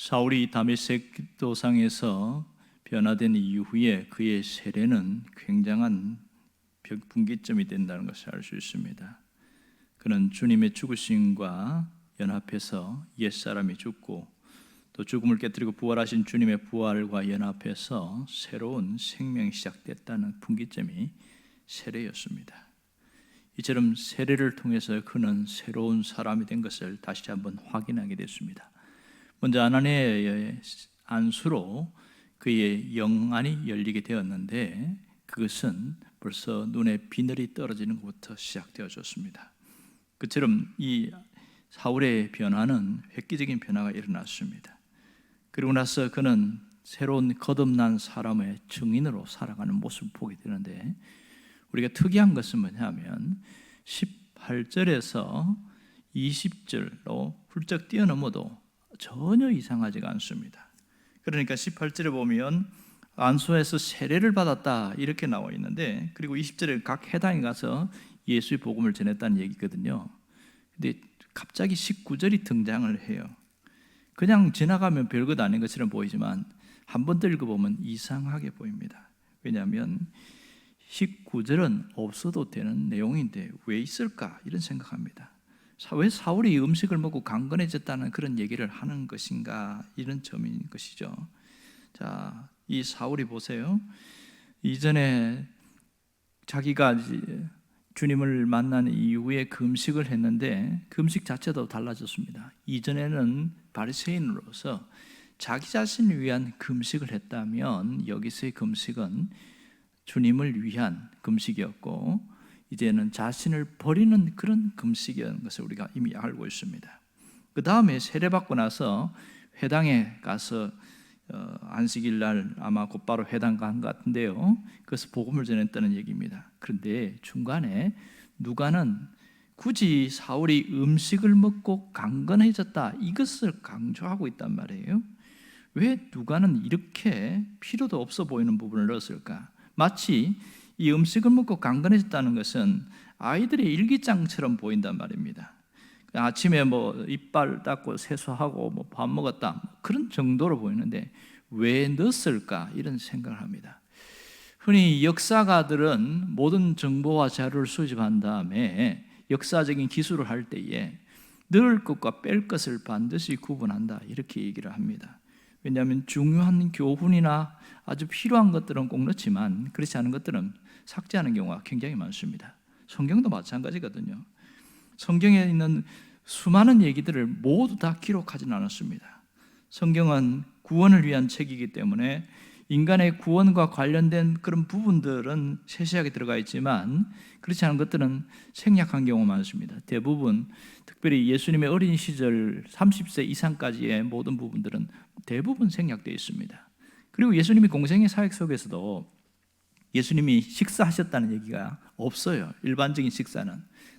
사울이 다메섹 도상에서 변화된 이후에 그의 세례는 굉장한 분기점이 된다는 것을 알 수 있습니다. 그는 주님의 죽으심과 연합해서 옛사람이 죽고 또 죽음을 깨뜨리고 부활하신 주님의 부활과 연합해서 새로운 생명이 시작됐다는 분기점이 세례였습니다. 이처럼 세례를 통해서 그는 새로운 사람이 된 것을 다시 한번 확인하게 됐습니다. 먼저 아나니아의 안수로 그의 영안이 열리게 되었는데 그것은 벌써 눈에 비늘이 떨어지는 것부터 시작되어졌습니다. 그처럼 이 사울의 변화는 획기적인 변화가 일어났습니다. 그리고 나서 그는 새로운 거듭난 사람의 증인으로 살아가는 모습을 보게 되는데, 우리가 특이한 것은 뭐냐면 18절에서 20절로 훌쩍 뛰어넘어도 전혀 이상하지가 않습니다. 그러니까 18절에 보면 안수에서 세례를 받았다 이렇게 나와 있는데, 그리고 20절에 각 해당에 가서 예수의 복음을 전했다는 얘기거든요. 근데 갑자기 19절이 등장을 해요. 그냥 지나가면 별것 아닌 것처럼 보이지만 한 번 더 읽어보면 이상하게 보입니다. 왜냐하면 19절은 없어도 되는 내용인데 왜 있을까 이런 생각합니다. 왜 사울이 음식을 먹고 강건해졌다는 그런 얘기를 하는 것인가, 이런 점인 것이죠. 자, 이 사울이 보세요. 이전에 자기가 주님을 만난 이후에 금식을 했는데 금식 자체도 달라졌습니다. 이전에는 바리새인으로서 자기 자신을 위한 금식을 했다면 여기서의 금식은 주님을 위한 금식이었고, 이제는 자신을 버리는 그런 금식이라는 것을 우리가 이미 알고 있습니다. 그 다음에 세례받고 나서 회당에 가서 안식일 날 아마 곧바로 회당 간 것 같은데요, 그래서 복음을 전했다는 얘기입니다. 그런데 중간에 누가는 굳이 사울이 음식을 먹고 강건해졌다 이것을 강조하고 있단 말이에요. 왜 누가는 이렇게 필요도 없어 보이는 부분을 넣었을까? 마치 이 음식을 먹고 강건해졌다는 것은 아이들의 일기장처럼 보인단 말입니다. 아침에 이빨 닦고 세수하고 밥 먹었다 그런 정도로 보이는데 왜 넣었을까 이런 생각을 합니다. 흔히 역사가들은 모든 정보와 자료를 수집한 다음에 역사적인 기술을 할 때에 넣을 것과 뺄 것을 반드시 구분한다 이렇게 얘기를 합니다. 왜냐하면 중요한 교훈이나 아주 필요한 것들은 꼭 넣지만 그렇지 않은 것들은 삭제하는 경우가 굉장히 많습니다. 성경도 마찬가지거든요. 성경에 있는 수많은 얘기들을 모두 다 기록하지는 않았습니다. 성경은 구원을 위한 책이기 때문에 인간의 구원과 관련된 그런 부분들은 세세하게 들어가 있지만 그렇지 않은 것들은 생략한 경우가 많습니다. 대부분 특별히 예수님의 어린 시절 30세 이상까지의 모든 부분들은 대부분 생략되어 있습니다. 그리고 예수님이 공생의 사역 속에서도 예수님이 식사하셨다는 얘기가 없어요. 일반적인 식사는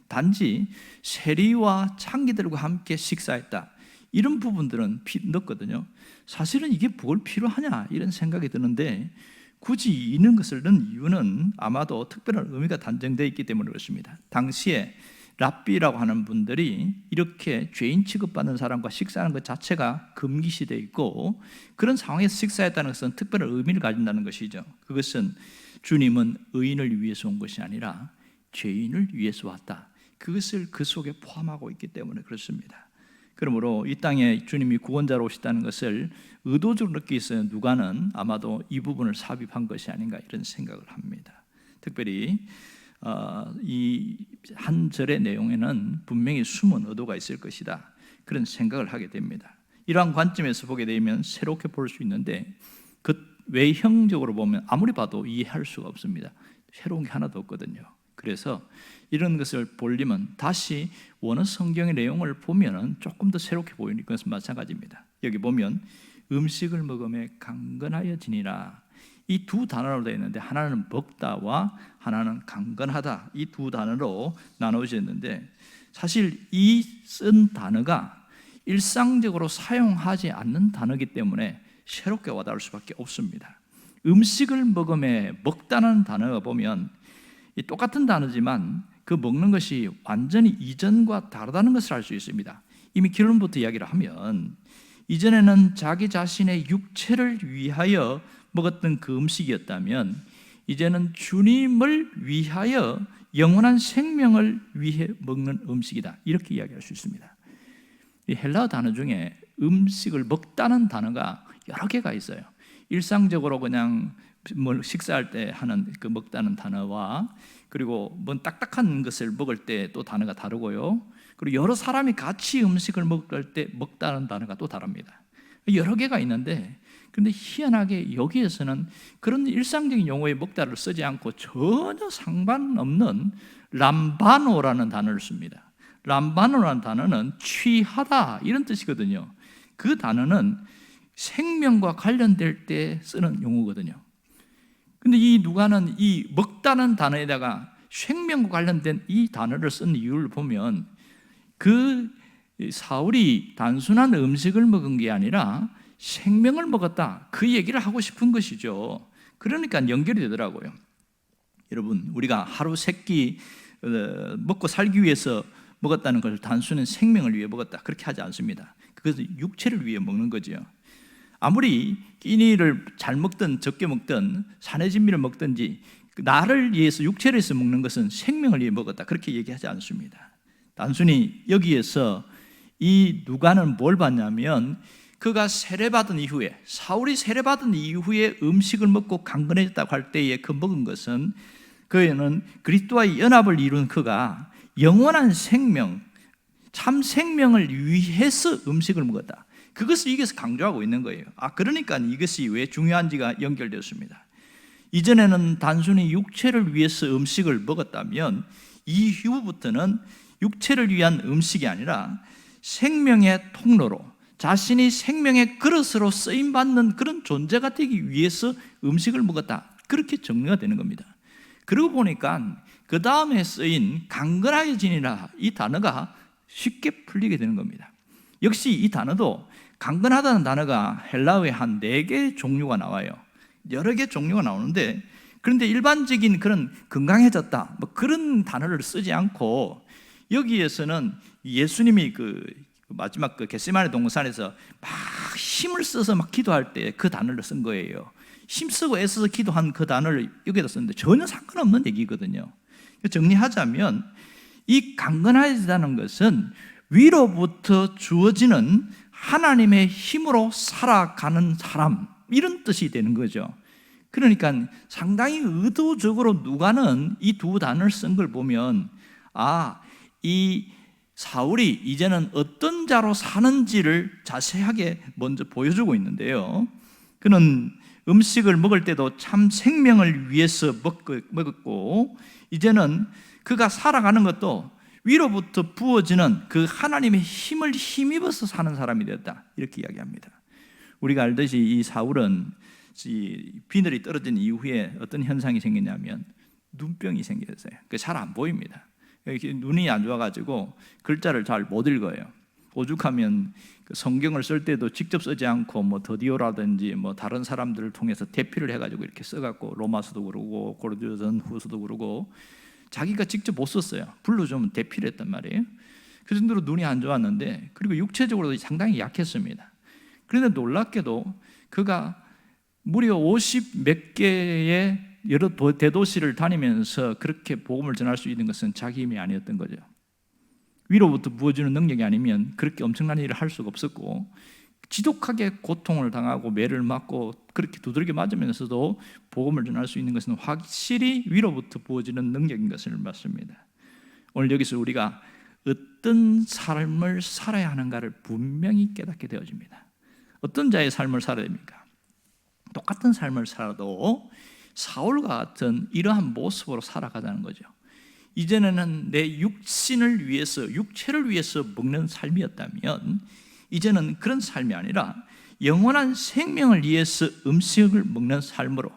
단지 세리와 창기들과 함께 식사했다 이런 부분들은 넣었거든요. 사실은 이게 뭘 필요하냐 이런 생각이 드는데 굳이 이런 것을 넣은 이유는 아마도 특별한 의미가 단정되어 있기 때문에 그렇습니다. 당시에 랍비라고 하는 분들이 이렇게 죄인 취급받는 사람과 식사하는 것 자체가 금기시되어 있고, 그런 상황에서 식사했다는 것은 특별한 의미를 가진다는 것이죠. 그것은 주님은 의인을 위해서 온 것이 아니라 죄인을 위해서 왔다, 그것을 그 속에 포함하고 있기 때문에 그렇습니다. 그러므로 이 땅에 주님이 구원자로 오시다는 것을 의도적으로 느끼기 위해서 누가는 아마도 이 부분을 삽입한 것이 아닌가 이런 생각을 합니다. 특별히 이 한 절의 내용에는 분명히 숨은 의도가 있을 것이다 그런 생각을 하게 됩니다. 이러한 관점에서 보게 되면 새롭게 볼 수 있는데 그 외형적으로 보면 아무리 봐도 이해할 수가 없습니다. 새로운 게 하나도 없거든요. 그래서 이런 것을 보려면 다시 원어 성경의 내용을 보면 조금 더 새롭게 보이는 것은 마찬가지입니다. 여기 보면 음식을 먹음에 강건하여지니라 이 두 단어로 되어 있는데 하나는 먹다와 하나는 강건하다 이 두 단어로 나누어졌는데, 사실 이 쓴 단어가 일상적으로 사용하지 않는 단어이기 때문에 새롭게 와닿을 수밖에 없습니다. 음식을 먹음에 먹다는 단어가 보면 똑같은 단어지만 그 먹는 것이 완전히 이전과 다르다는 것을 알 수 있습니다. 이미 결론부터 이야기를 하면 이전에는 자기 자신의 육체를 위하여 먹었던 그 음식이었다면 이제는 주님을 위하여 영원한 생명을 위해 먹는 음식이다, 이렇게 이야기할 수 있습니다. 이 헬라어 단어 중에 음식을 먹다는 단어가 여러 개가 있어요. 일상적으로 그냥 뭘 식사할 때 하는 그 먹다는 단어와, 그리고 뭔 딱딱한 것을 먹을 때 또 단어가 다르고요. 그리고 여러 사람이 같이 음식을 먹을 때 먹다는 단어가 또 다릅니다. 여러 개가 있는데, 근데 희한하게 여기에서는 그런 일상적인 용어의 먹다를 쓰지 않고 전혀 상관없는 람바노라는 단어를 씁니다. 람바노라는 단어는 취하다, 이런 뜻이거든요. 그 단어는 생명과 관련될 때 쓰는 용어거든요. 근데 이 누가는 이 먹다는 단어에다가 생명과 관련된 이 단어를 쓴 이유를 보면, 그 사울이 단순한 음식을 먹은 게 아니라 생명을 먹었다, 그 얘기를 하고 싶은 것이죠. 그러니까 연결이 되더라고요. 여러분, 우리가 하루 세 끼 먹고 살기 위해서 먹었다는 것을 단순한 생명을 위해 먹었다, 그렇게 하지 않습니다. 그것은 육체를 위해 먹는 거죠. 아무리 끼니를 잘 먹든 적게 먹든 산해진미를 먹든지 나를 위해서, 육체를 위해서 먹는 것은 생명을 위해 먹었다, 그렇게 얘기하지 않습니다. 단순히 여기에서 이 누가는 뭘 봤냐면, 그가 세례받은 이후에, 사울이 세례받은 이후에 음식을 먹고 강건해졌다고 할 때에 그 먹은 것은, 그는 그리스도와의 연합을 이룬 그가 영원한 생명, 참 생명을 위해서 음식을 먹었다, 그것을 여기서 강조하고 있는 거예요. 그러니까 이것이 왜 중요한지가 연결되었습니다. 이전에는 단순히 육체를 위해서 음식을 먹었다면, 이후부터는 육체를 위한 음식이 아니라 생명의 통로로, 자신이 생명의 그릇으로 쓰임받는 그런 존재가 되기 위해서 음식을 먹었다, 그렇게 정리가 되는 겁니다. 그러고 보니까 그 다음에 쓰인 강건하여지니라, 이 단어가 쉽게 풀리게 되는 겁니다. 역시 이 단어도, 강건하다는 단어가 헬라어에 한 4개의 종류가 나와요. 여러 개 종류가 나오는데, 그런데 일반적인 그런 건강해졌다, 뭐 그런 단어를 쓰지 않고, 여기에서는 예수님이 그 마지막 그 겟세마네 동산에서 막 힘을 써서 막 기도할 때 그 단어를 쓴 거예요. 힘쓰고 애써서 기도한 그 단어를 여기다 썼는데 전혀 상관없는 얘기거든요. 정리하자면, 이 강건하다는 것은 위로부터 주어지는 하나님의 힘으로 살아가는 사람, 이런 뜻이 되는 거죠. 그러니까 상당히 의도적으로 누가는 이 두 단어를 쓴 걸 보면, 이 사울이 이제는 어떤 자로 사는지를 자세하게 먼저 보여주고 있는데요. 그는 음식을 먹을 때도 참 생명을 위해서 먹었고, 이제는 그가 살아가는 것도 위로부터 부어지는 그 하나님의 힘을 힘입어서 사는 사람이 되었다, 이렇게 이야기합니다. 우리가 알듯이 이 사울은 비늘이 떨어진 이후에 어떤 현상이 생기냐면 눈병이 생겼어요. 잘 안 보입니다. 눈이 안 좋아가지고 글자를 잘 못 읽어요. 오죽하면 성경을 쓸 때도 직접 쓰지 않고 뭐 더디오라든지 뭐 다른 사람들을 통해서 대피를 해가지고 이렇게 써갖고 로마서도 그러고 고린도전 후서도 그러고 자기가 직접 못 썼어요. 불러주면 대피를 했단 말이에요. 그 정도로 눈이 안 좋았는데, 그리고 육체적으로도 상당히 약했습니다. 그런데 놀랍게도 그가 무려 50 몇 개의 여러 대도시를 다니면서 그렇게 복음을 전할 수 있는 것은 자기 힘이 아니었던 거죠. 위로부터 부어주는 능력이 아니면 그렇게 엄청난 일을 할 수가 없었고, 지독하게 고통을 당하고 매를 맞고 그렇게 두들겨 맞으면서도 복음을 전할 수 있는 것은 확실히 위로부터 부어지는 능력인 것을 맞습니다. 오늘 여기서 우리가 어떤 삶을 살아야 하는가를 분명히 깨닫게 되어집니다. 어떤 자의 삶을 살아야 됩니까? 똑같은 삶을 살아도 사울과 같은 이러한 모습으로 살아가자는 거죠. 이전에는 내 육신을 위해서, 육체를 위해서 먹는 삶이었다면, 이제는 그런 삶이 아니라 영원한 생명을 위해서 음식을 먹는 삶으로,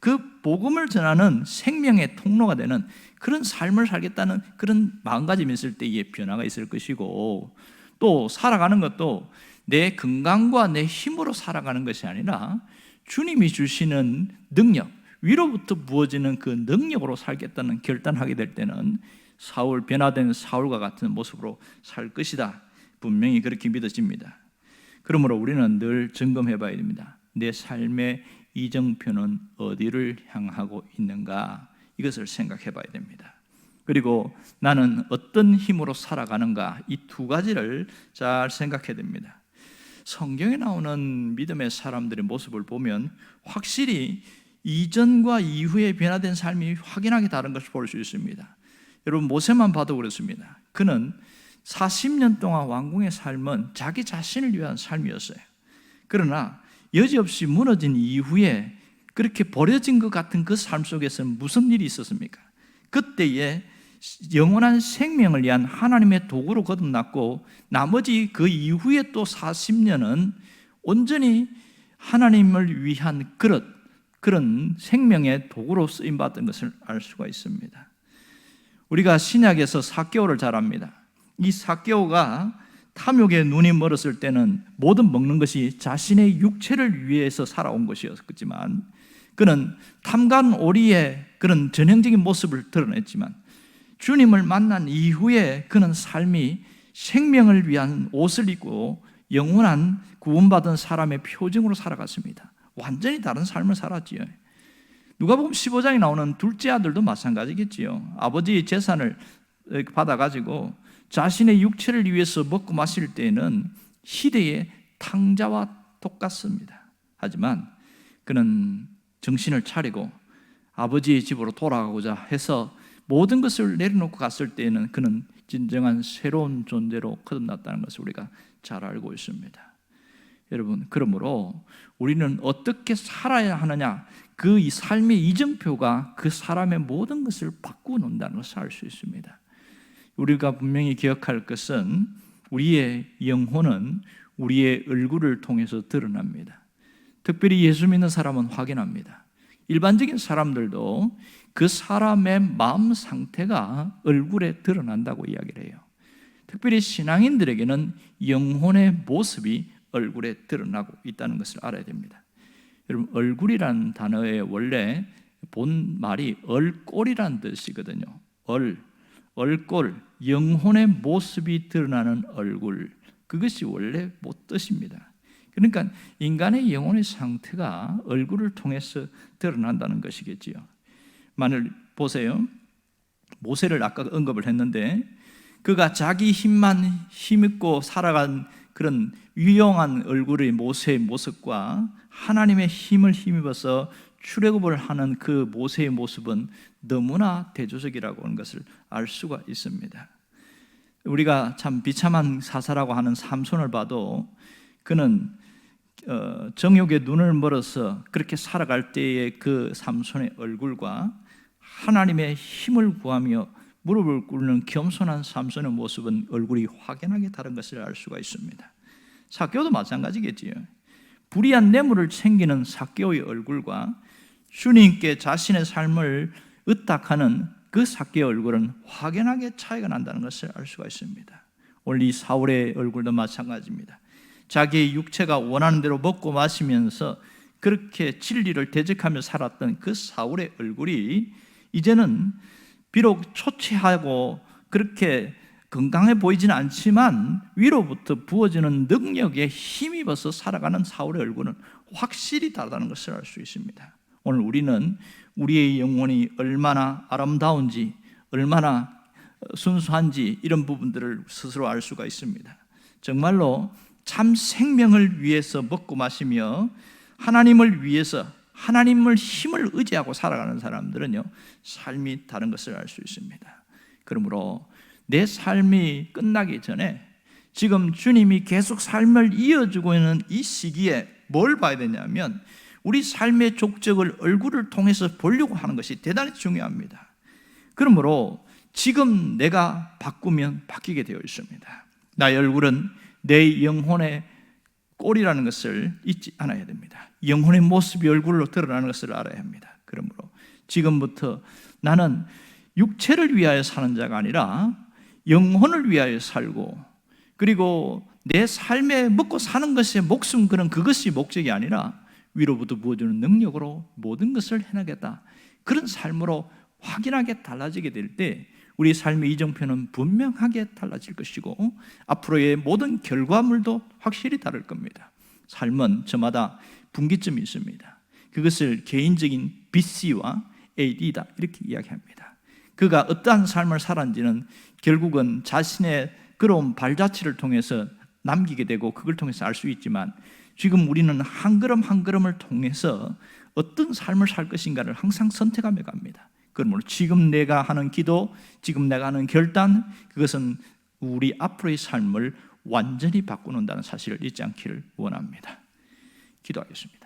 그 복음을 전하는 생명의 통로가 되는 그런 삶을 살겠다는 그런 마음가짐이 있을 때에 변화가 있을 것이고, 또 살아가는 것도 내 건강과 내 힘으로 살아가는 것이 아니라 주님이 주시는 능력, 위로부터 부어지는 그 능력으로 살겠다는 결단하게 될 때는 변화된 사울과 같은 모습으로 살 것이다, 분명히 그렇게 믿어집니다. 그러므로 우리는 늘 점검해 봐야 됩니다. 내 삶의 이정표는 어디를 향하고 있는가, 이것을 생각해 봐야 됩니다. 그리고 나는 어떤 힘으로 살아가는가, 이 두 가지를 잘 생각해야 됩니다. 성경에 나오는 믿음의 사람들의 모습을 보면 확실히 이전과 이후에 변화된 삶이 확연하게 다른 것을 볼 수 있습니다. 여러분, 모세만 봐도 그렇습니다. 그는 40년 동안 왕궁의 삶은 자기 자신을 위한 삶이었어요. 그러나 여지없이 무너진 이후에 그렇게 버려진 것 같은 그 삶 속에서는 무슨 일이 있었습니까? 그때에 영원한 생명을 위한 하나님의 도구로 거듭났고, 나머지 그 이후에 또 40년은 온전히 하나님을 위한 그런 생명의 도구로 쓰임받은 것을 알 수가 있습니다. 우리가 신약에서 삭개오를 잘 압니다. 이 삭개오가 탐욕에 눈이 멀었을 때는 모든 먹는 것이 자신의 육체를 위해서 살아온 것이었지만, 그는 탐관오리의 그런 전형적인 모습을 드러냈지만, 주님을 만난 이후에 그는 삶이 생명을 위한 옷을 입고 영원한 구원받은 사람의 표징으로 살아갔습니다. 완전히 다른 삶을 살았지요. 누가복음 15장에 나오는 둘째 아들도 마찬가지겠지요. 아버지의 재산을 받아가지고 자신의 육체를 위해서 먹고 마실 때에는 시대의 탕자와 똑같습니다. 하지만 그는 정신을 차리고 아버지의 집으로 돌아가고자 해서 모든 것을 내려놓고 갔을 때에는 그는 진정한 새로운 존재로 거듭났다는 것을 우리가 잘 알고 있습니다. 여러분, 그러므로 우리는 어떻게 살아야 하느냐, 그 이 삶의 이정표가 그 사람의 모든 것을 바꾸어 놓는다는 것을 알 수 있습니다. 우리가 분명히 기억할 것은 우리의 영혼은 우리의 얼굴을 통해서 드러납니다. 특별히 예수 믿는 사람은 확인합니다. 일반적인 사람들도 그 사람의 마음 상태가 얼굴에 드러난다고 이야기를 해요. 특별히 신앙인들에게는 영혼의 모습이 얼굴에 드러나고 있다는 것을 알아야 됩니다. 여러분, 얼굴이라는 단어의 원래 본 말이 얼꼴이라는 뜻이거든요. 얼꼴, 영혼의 모습이 드러나는 얼굴, 그것이 원래 뜻입니다. 그러니까 인간의 영혼의 상태가 얼굴을 통해서 드러난다는 것이겠지요. 만일 보세요, 모세를 아까 언급을 했는데, 그가 자기 힘만 힘있고 살아간 그런 유용한 얼굴의 모세의 모습과 하나님의 힘을 힘입어서 출애굽을 하는 그 모세의 모습은 너무나 대조적이라고 하는 것을 알 수가 있습니다. 우리가 참 비참한 사사라고 하는 삼손을 봐도 그는 정욕의 눈을 멀어서 그렇게 살아갈 때의 그 삼손의 얼굴과 하나님의 힘을 구하며 무릎을 꿇는 겸손한 삼손의 모습은 얼굴이 확연하게 다른 것을 알 수가 있습니다. 삭개오도 마찬가지겠지요. 불의한 뇌물을 챙기는 삭개오의 얼굴과 주님께 자신의 삶을 의탁하는 그 삭개오의 얼굴은 확연하게 차이가 난다는 것을 알 수가 있습니다. 오늘 이 사울의 얼굴도 마찬가지입니다. 자기의 육체가 원하는 대로 먹고 마시면서 그렇게 진리를 대적하며 살았던 그 사울의 얼굴이 이제는 비록 초췌하고 그렇게 건강해 보이지는 않지만 위로부터 부어지는 능력에 힘입어서 살아가는 사울의 얼굴은 확실히 다르다는 것을 알 수 있습니다. 오늘 우리는 우리의 영혼이 얼마나 아름다운지, 얼마나 순수한지 이런 부분들을 스스로 알 수가 있습니다. 정말로 참 생명을 위해서 먹고 마시며 하나님을 위해서 하나님을 힘을 의지하고 살아가는 사람들은요, 삶이 다른 것을 알 수 있습니다. 그러므로 내 삶이 끝나기 전에 지금 주님이 계속 삶을 이어주고 있는 이 시기에 뭘 봐야 되냐면, 우리 삶의 족적을 얼굴을 통해서 보려고 하는 것이 대단히 중요합니다. 그러므로 지금 내가 바꾸면 바뀌게 되어 있습니다. 나의 얼굴은 내 영혼의 꼴이라는 것을 잊지 않아야 됩니다. 영혼의 모습이 얼굴로 드러나는 것을 알아야 합니다. 그러므로 지금부터 나는 육체를 위하여 사는 자가 아니라 영혼을 위하여 살고, 그리고 내 삶에 먹고 사는 것에 목숨 거는 그것이 목적이 아니라 위로부터 부어주는 능력으로 모든 것을 해나겠다, 그런 삶으로 확연하게 달라지게 될 때 우리 삶의 이정표는 분명하게 달라질 것이고 앞으로의 모든 결과물도 확실히 다를 겁니다. 삶은 저마다 분기점이 있습니다. 그것을 개인적인 BC와 AD다 이렇게 이야기합니다. 그가 어떠한 삶을 살았는지는 결국은 자신의 그런 발자취를 통해서 남기게 되고 그걸 통해서 알 수 있지만 지금 우리는 한 걸음 한 걸음을 통해서 어떤 삶을 살 것인가를 항상 선택하며 갑니다. 그러므로 지금 내가 하는 기도, 지금 내가 하는 결단, 그것은 우리 앞으로의 삶을 완전히 바꾸는다는 사실을 잊지 않기를 원합니다. 기도하겠습니다.